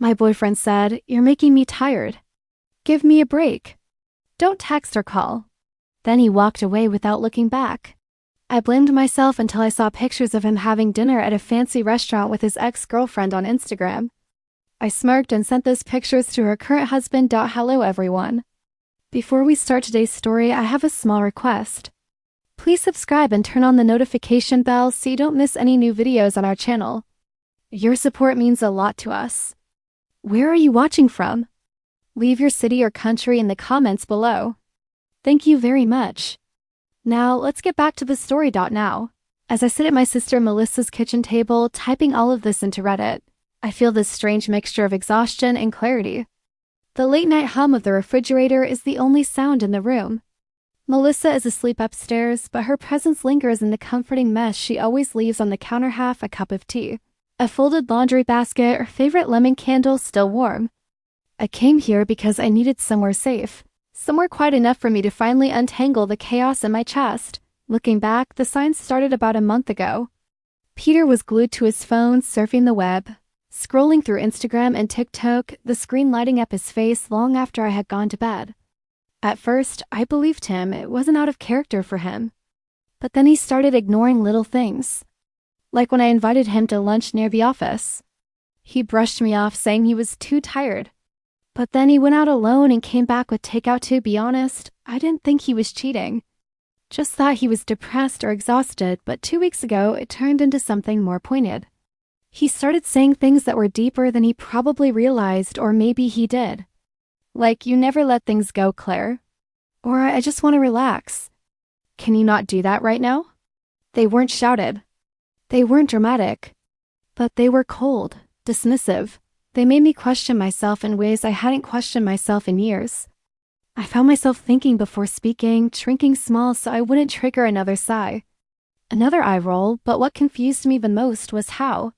My boyfriend said, "You're making me tired. Give me a break. Don't text or call." Then he walked away without looking back. I blamed myself until I saw pictures of him having dinner at a fancy restaurant with his ex-girlfriend on Instagram. I smirked and sent those pictures to her current husband. Hello everyone. Before we start today's story, I have a small request. Please subscribe and turn on the notification bell so you don't miss any new videos on our channel. Your support means a lot to us. Where are you watching from? Leave your city or country in the comments below. Thank you very much. Now, let's get back to the story. Now, as I sit at my sister Melissa's kitchen table, typing all of this into Reddit, I feel this strange mixture of exhaustion and clarity. The late-night hum of the refrigerator is the only sound in the room. Melissa is asleep upstairs, but her presence lingers in the comforting mess she always leaves on the counter: half a cup of tea, a folded laundry basket, her favorite lemon candle still warm. I came here because I needed somewhere safe. Somewhere quiet enough for me to finally untangle the chaos in my chest. Looking back, the signs started about a month ago. Peter was glued to his phone, surfing the web, scrolling through Instagram and TikTok, the screen lighting up his face long after I had gone to bed. At first, I believed him. It wasn't out of character for him. But then he started ignoring little things. Like when I invited him to lunch near the office. He brushed me off, saying he was too tired. But then he went out alone and came back with takeout. To be honest, I didn't think he was cheating. Just thought he was depressed or exhausted, but 2 weeks ago it turned into something more pointed. He started saying things that were deeper than he probably realized, or maybe he did. Like, "You never let things go, Claire." Or, "I just want to relax." Can you not do that right now? They weren't shouted. They weren't dramatic. But they were cold, dismissive. They made me question myself in ways I hadn't questioned myself in years. I found myself thinking before speaking, shrinking small so I wouldn't trigger another sigh. Another eye roll, but what confused me the most was how.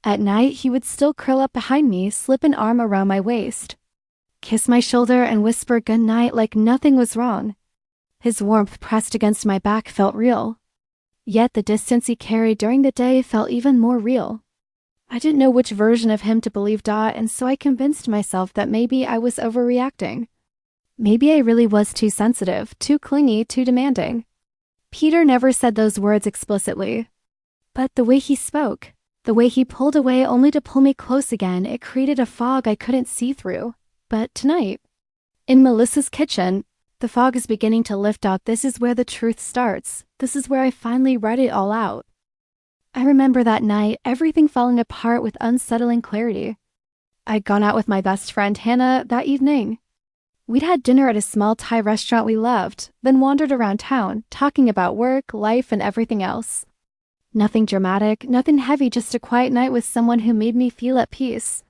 At night, he would still curl up behind me, slip an arm around my waist, kiss my shoulder and whisper good night like nothing was wrong. His warmth pressed against my back felt real. Yet the distance he carried during the day felt even more real. I didn't know which version of him to believe, and so I convinced myself that maybe I was overreacting. Maybe I really was too sensitive, too clingy, too demanding. Peter never said those words explicitly. But the way he spoke, the way he pulled away only to pull me close again, it created a fog I couldn't see through. But tonight, in Melissa's kitchen, the fog is beginning to lift out. This is where the truth starts. This is where I finally read it all out. I remember that night, everything falling apart with unsettling clarity. I'd gone out with my best friend Hannah that evening. We'd had dinner at a small Thai restaurant we loved, then wandered around town, talking about work, life, and everything else. Nothing dramatic, nothing heavy, just a quiet night with someone who made me feel at peace.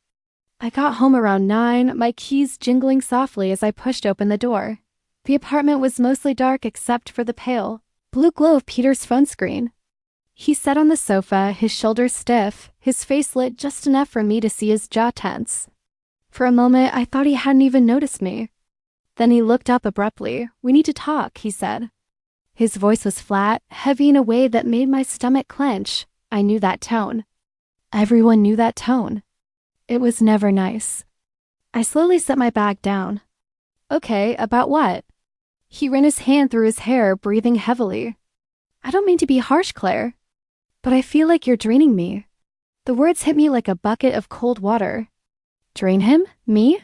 I got home around 9, my keys jingling softly as I pushed open the door. The apartment was mostly dark except for the pale blue glow of Peter's phone screen. He sat on the sofa, his shoulders stiff, his face lit just enough for me to see his jaw tense. For a moment, I thought he hadn't even noticed me. Then he looked up abruptly. "We need to talk," he said. His voice was flat, heavy in a way that made my stomach clench. I knew that tone. Everyone knew that tone. It was never nice. I slowly set my bag down. "Okay, about what?" He ran his hand through his hair, breathing heavily. "I don't mean to be harsh, Claire, but I feel like you're draining me." The words hit me like a bucket of cold water. Drain him? Me?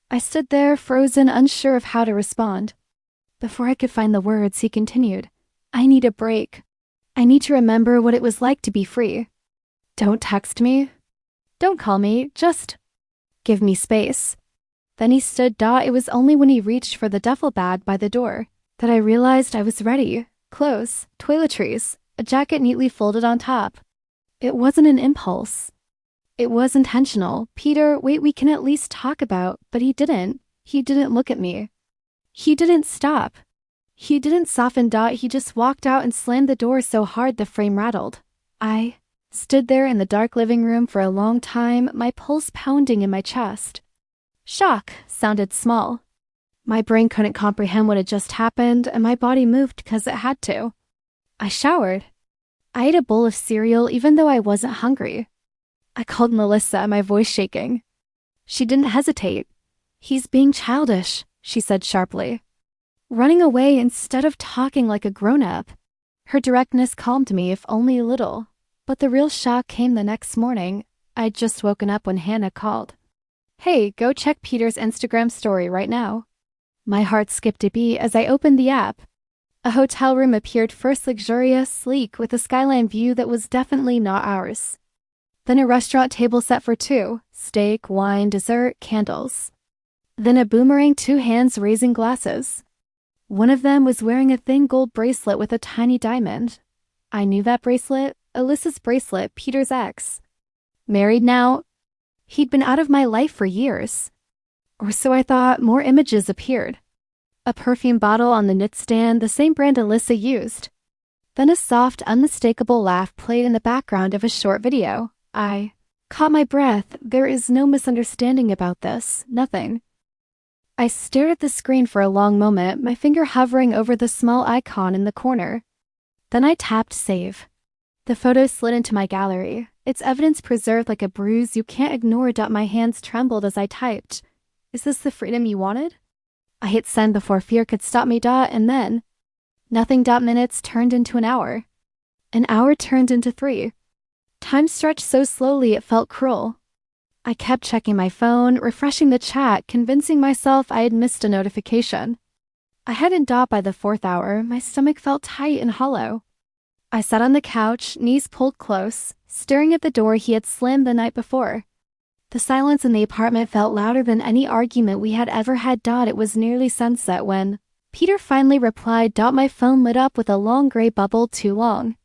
I stood there, frozen, unsure of how to respond. Before I could find the words, he continued, "I need a break. I need to remember what it was like to be free. Don't text me. Don't call me. Just give me space." Then he stood. It was only when he reached for the duffel bag by the door that I realized I was ready. Clothes, toiletries, a jacket neatly folded on top. It wasn't an impulse. It was intentional. "Peter, wait, we can at least talk about," but he didn't. He didn't look at me. He didn't stop. He didn't soften. He just walked out and slammed the door so hard the frame rattled. I stood there in the dark living room for a long time, my pulse pounding in my chest. Shock sounded small. My brain couldn't comprehend what had just happened, and my body moved because it had to. I showered. I ate a bowl of cereal even though I wasn't hungry. I called Melissa, my voice shaking. She didn't hesitate. "He's being childish," she said sharply, running away instead of talking like a grown-up. Her directness calmed me, if only a little. But the real shock came the next morning. I'd just woken up when Hannah called. "Hey, go check Peter's Instagram story right now." My heart skipped a beat as I opened the app. A hotel room appeared first luxurious, sleek, with a skyline view that was definitely not ours. Then a restaurant table set for two, steak, wine, dessert, candles. Then a boomerang, two hands raising glasses. One of them was wearing a thin gold bracelet with a tiny diamond. I knew that bracelet, Alyssa's bracelet, Peter's ex. Married now. He'd been out of my life for years. Or so I thought. More images appeared. A perfume bottle on the nightstand, the same brand Alyssa used. Then a soft, unmistakable laugh played in the background of a short video. I caught my breath. There is no misunderstanding about this. Nothing. I stared at the screen for a long moment, my finger hovering over the small icon in the corner. Then I tapped save. The photo slid into my gallery, its evidence preserved like a bruise you can't ignore. My hands trembled as I typed. "Is this the freedom you wanted?" I hit send before fear could stop me. And then nothing. Minutes turned into an hour. An hour turned into 3. Time stretched so slowly it felt cruel. I kept checking my phone, refreshing the chat, convincing myself I had missed a notification. I hadn't. By the 4th hour, my stomach felt tight and hollow. I sat on the couch, knees pulled close, staring at the door he had slammed the night before. The silence in the apartment felt louder than any argument we had ever had. It was nearly sunset when Peter finally replied. My phone lit up with a long gray bubble. Too long.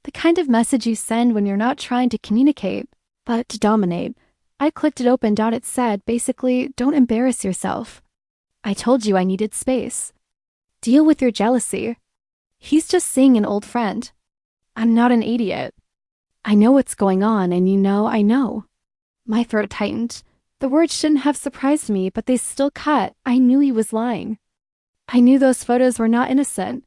The kind of message you send when you're not trying to communicate, but to dominate. I clicked it open. It said, basically, "Don't embarrass yourself. I told you I needed space. Deal with your jealousy. He's just seeing an old friend. I'm not an idiot. I know what's going on, and you know I know." My throat tightened. The words shouldn't have surprised me, but they still cut. I knew he was lying. I knew those photos were not innocent.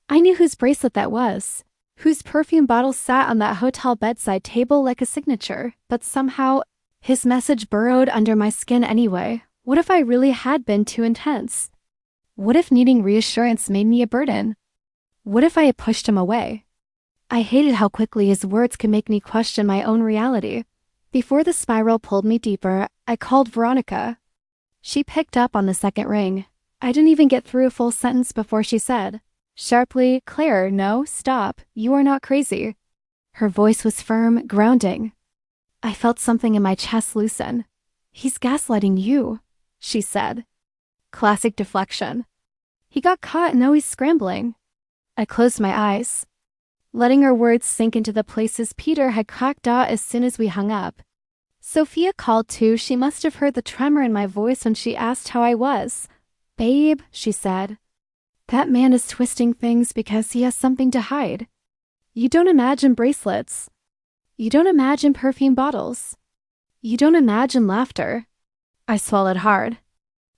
I knew whose bracelet that was, whose perfume bottle sat on that hotel bedside table like a signature, but somehow his message burrowed under my skin anyway. What if I really had been too intense? What if needing reassurance made me a burden? What if I had pushed him away? I hated how quickly his words could make me question my own reality. Before the spiral pulled me deeper, I called Veronica. She picked up on the second ring. I didn't even get through a full sentence before she said, sharply, "Claire, no, stop. You are not crazy." Her voice was firm, grounding. I felt something in my chest loosen. "He's gaslighting you," she said. Classic deflection. He got caught and now he's scrambling. I closed my eyes, letting her words sink into the places Peter had cracked out as soon as we hung up. Sophia called too. She must have heard the tremor in my voice when she asked how I was. "Babe," she said, "that man is twisting things because he has something to hide. You don't imagine bracelets. You don't imagine perfume bottles. You don't imagine laughter." I swallowed hard.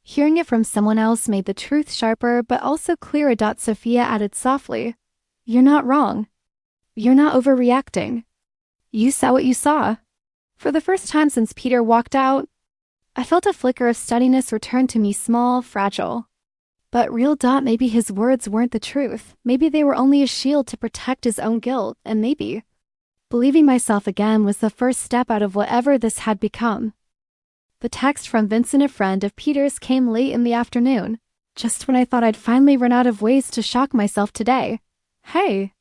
Hearing it from someone else made the truth sharper but also clearer. Sophia added softly, "You're not wrong. You're not overreacting. You saw what you saw." For the first time since Peter walked out, I felt a flicker of steadiness return to me, small, fragile. But real. Maybe his words weren't the truth. Maybe they were only a shield to protect his own guilt, and maybe believing myself again was the first step out of whatever this had become. The text from Vincent, a friend of Peter's, came late in the afternoon, just when I thought I'd finally run out of ways to shock myself today. "Hey,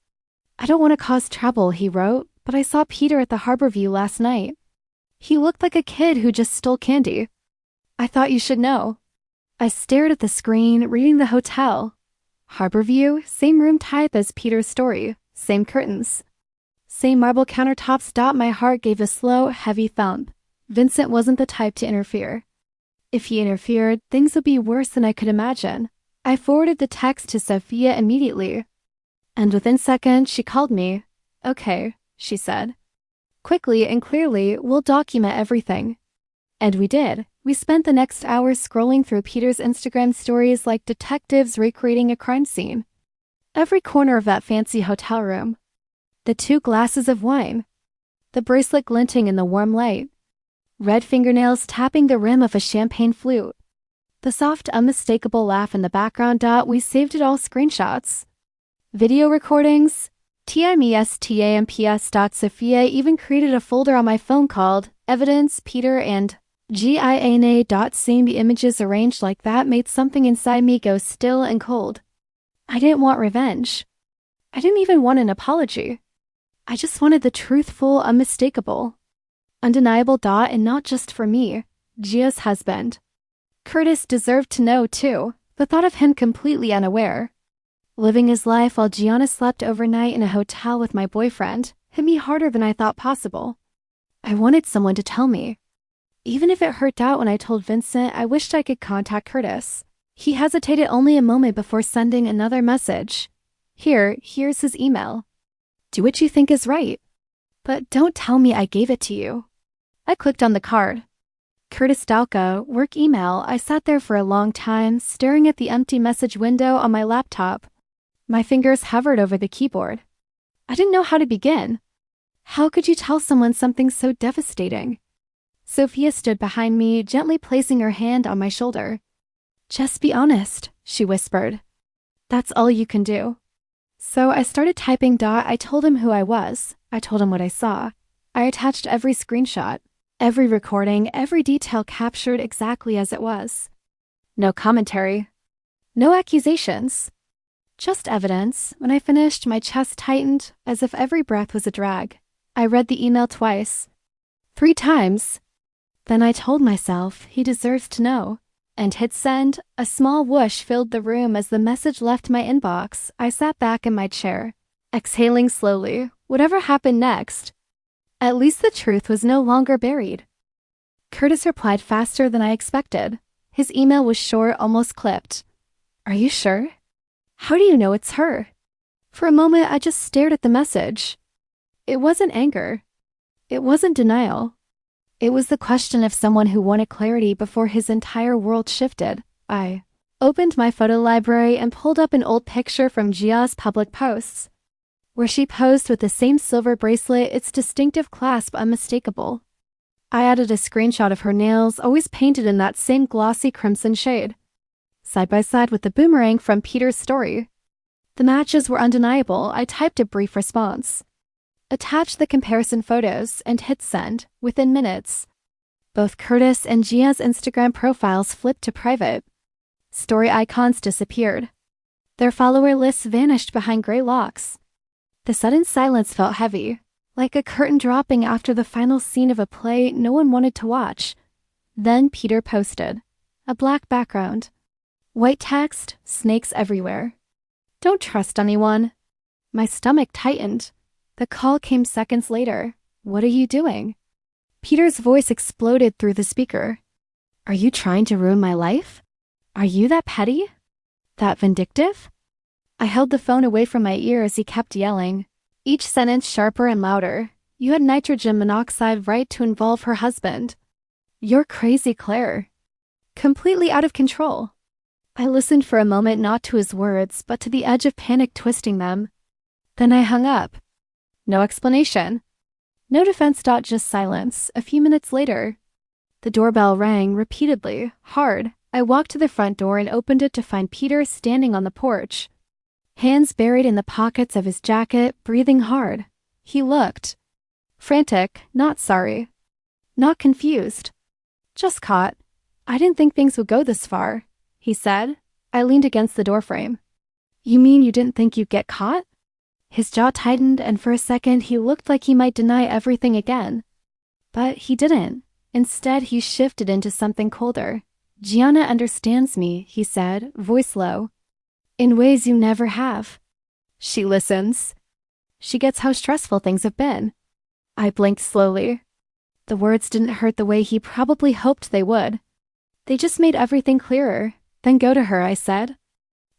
I don't want to cause trouble," he wrote, "but I saw Peter at the Harborview last night. He looked like a kid who just stole candy. I thought you should know." I stared at the screen, reading the hotel. Harborview, same room type as Peter's story, same curtains, same marble countertops. My heart gave a slow, heavy thump. Vincent wasn't the type to interfere. If he interfered, things would be worse than I could imagine. I forwarded the text to Sophia immediately, and within seconds she called me. "Okay," she said. Quickly and clearly, "We'll document everything." And we did. We spent the next hour scrolling through Peter's Instagram stories like detectives recreating a crime scene. Every corner of that fancy hotel room. The 2 glasses of wine. The bracelet glinting in the warm light. red fingernails tapping the rim of a champagne flute. The soft, unmistakable laugh in the background. We saved it all screenshots. Video recordings. TMESTAMPS. Sophia even created a folder on my phone called Evidence, Peter, and GINA. Seeing the images arranged like that made something inside me go still and cold. I didn't want revenge. I didn't even want an apology. I just wanted the truthful, unmistakable, undeniable. And not just for me, Gia's husband. Curtis deserved to know too. The thought of him completely unaware, living his life while Gianna slept overnight in a hotel with my boyfriend, hit me harder than I thought possible. I wanted someone to tell me. Even if it hurt out when I told Vincent, I wished I could contact Curtis. He hesitated only a moment before sending another message. Here's his email. Do what you think is right. But don't tell me I gave it to you. I clicked on the card. Curtis Dalka, work email. I sat there for a long time, staring at the empty message window on my laptop. My fingers hovered over the keyboard. I didn't know how to begin. How could you tell someone something so devastating? Sophia stood behind me, gently placing her hand on my shoulder. Just be honest, she whispered. That's all you can do. So I started typing. I told him who I was. I told him what I saw. I attached every screenshot, every recording, every detail captured exactly as it was. No commentary. No accusations. Just evidence. When I finished, my chest tightened, as if every breath was a drag. I read the email twice. 3 times. Then I told myself he deserves to know, and hit send. A small whoosh filled the room as the message left my inbox. I sat back in my chair, exhaling slowly. Whatever happened next, at least the truth was no longer buried. Curtis replied faster than I expected. His email was short, almost clipped. Are you sure? How do you know it's her? For a moment, I just stared at the message. It wasn't anger. It wasn't denial. It was the question of someone who wanted clarity before his entire world shifted. I opened my photo library and pulled up an old picture from Gia's public posts, where she posed with the same silver bracelet, its distinctive clasp unmistakable. I added a screenshot of her nails, always painted in that same glossy crimson shade, side by side with the boomerang from Peter's story. The matches were undeniable. I typed a brief response, attached the comparison photos, and hit send. Within minutes, both Curtis and Gia's Instagram profiles flipped to private. Story icons disappeared. Their follower lists vanished behind gray locks. The sudden silence felt heavy, like a curtain dropping after the final scene of a play no one wanted to watch. Then Peter posted. A black background. White text, snakes everywhere. Don't trust anyone. My stomach tightened. The call came seconds later. What are you doing? Peter's voice exploded through the speaker. Are you trying to ruin my life? Are you that petty? That vindictive? I held the phone away from my ear as he kept yelling, each sentence sharper and louder. You had nitrogen monoxide right to involve her husband. You're crazy, Claire. Completely out of control. I listened for a moment, not to his words, but to the edge of panic twisting them. Then I hung up. No explanation. No defense. Just silence. A few minutes later, the doorbell rang repeatedly, hard. I walked to the front door and opened it to find Peter standing on the porch, hands buried in the pockets of his jacket, breathing hard. He looked frantic, not sorry, not confused, just caught. I didn't think things would go this far, he said. I leaned against the doorframe. You mean you didn't think you'd get caught? His jaw tightened, and for a second he looked like he might deny everything again. But he didn't. Instead, he shifted into something colder. Gianna understands me, he said, voice low, in ways you never have. She listens. She gets how stressful things have been. I blinked slowly. The words didn't hurt the way he probably hoped they would. They just made everything clearer. Then go to her, I said.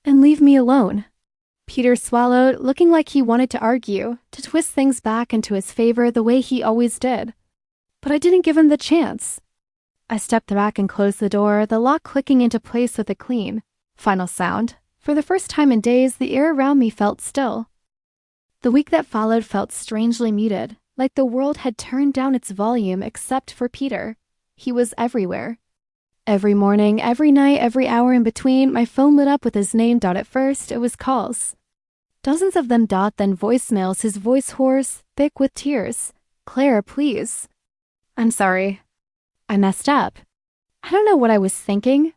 And leave me alone. Peter swallowed, looking like he wanted to argue, to twist things back into his favor the way he always did. But I didn't give him the chance. I stepped back and closed the door, the lock clicking into place with a clean, final sound. For the first time in days, the air around me felt still. The week that followed felt strangely muted, like the world had turned down its volume except for Peter. He was everywhere. Every morning, every night, every hour in between, my phone lit up with his name. At first, it was calls. Dozens of them. Then voicemails, his voice hoarse, thick with tears. Claire, please. I'm sorry. I messed up. I don't know what I was thinking.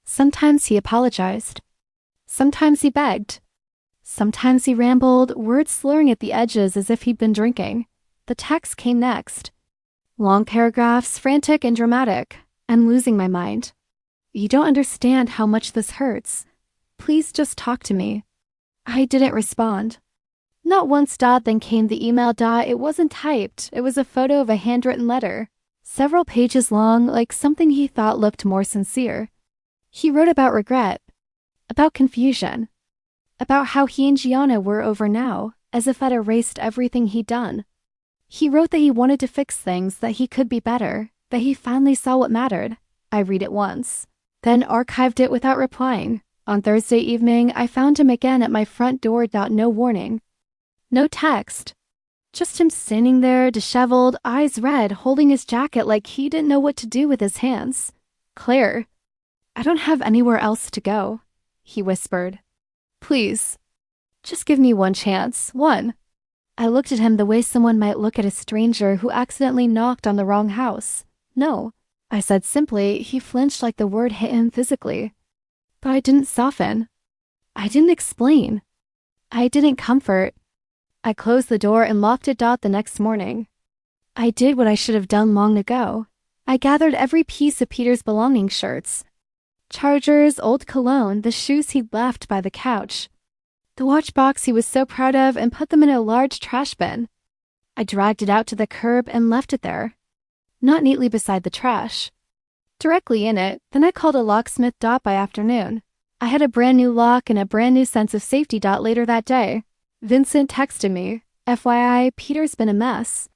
Sometimes he apologized. Sometimes he begged. Sometimes he rambled, words slurring at the edges as if he'd been drinking. The text came next. Long paragraphs, frantic and dramatic. I'm losing my mind. You don't understand how much this hurts. Please just talk to me. I didn't respond. Not once. Then came the email. It wasn't typed. It was a photo of a handwritten letter. Several pages long, like something he thought looked more sincere. He wrote about regret, about confusion, about how he and Gianna were over now, as if I'd erased everything he'd done. He wrote that he wanted to fix things, that he could be better, that he finally saw what mattered. I read it once, then archived it without replying. On Thursday evening, I found him again at my front door. No warning. No text. Just him standing there, disheveled, eyes red, holding his jacket like he didn't know what to do with his hands. Claire, I don't have anywhere else to go, he whispered. Please, just give me one chance, one. I looked at him the way someone might look at a stranger who accidentally knocked on the wrong house. No, I said simply. He flinched like the word hit him physically. But I didn't soften. I didn't explain. I didn't comfort. I closed the door and locked it. The next morning, I did what I should have done long ago. I gathered every piece of Peter's belonging: shirts, chargers, old cologne, the shoes he'd left by the couch, the watch box he was so proud of, and put them in a large trash bin. I dragged it out to the curb and left it there. Not neatly beside the trash, directly in it. Then I called a locksmith. By afternoon, I had a brand new lock and a brand new sense of safety. Later that day, Vincent texted me, FYI, Peter's been a mess.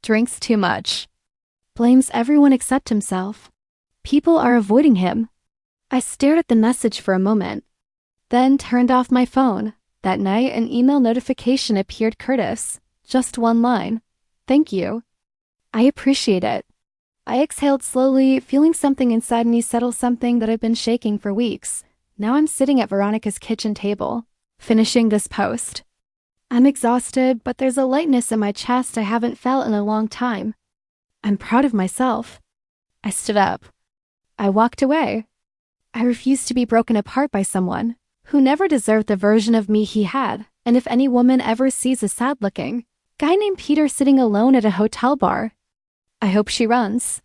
Drinks too much. Blames everyone except himself. People are avoiding him. I stared at the message for a moment, then turned off my phone. That night, an email notification appeared. Curtis. Just one line. Thank you. I appreciate it. I exhaled slowly, feeling something inside me settle, something that had been shaking for weeks. Now I'm sitting at Veronica's kitchen table, finishing this post. I'm exhausted, but there's a lightness in my chest I haven't felt in a long time. I'm proud of myself. I stood up. I walked away. I refused to be broken apart by someone who never deserved the version of me he had. And if any woman ever sees a sad-looking guy named Peter sitting alone at a hotel bar, I hope she runs.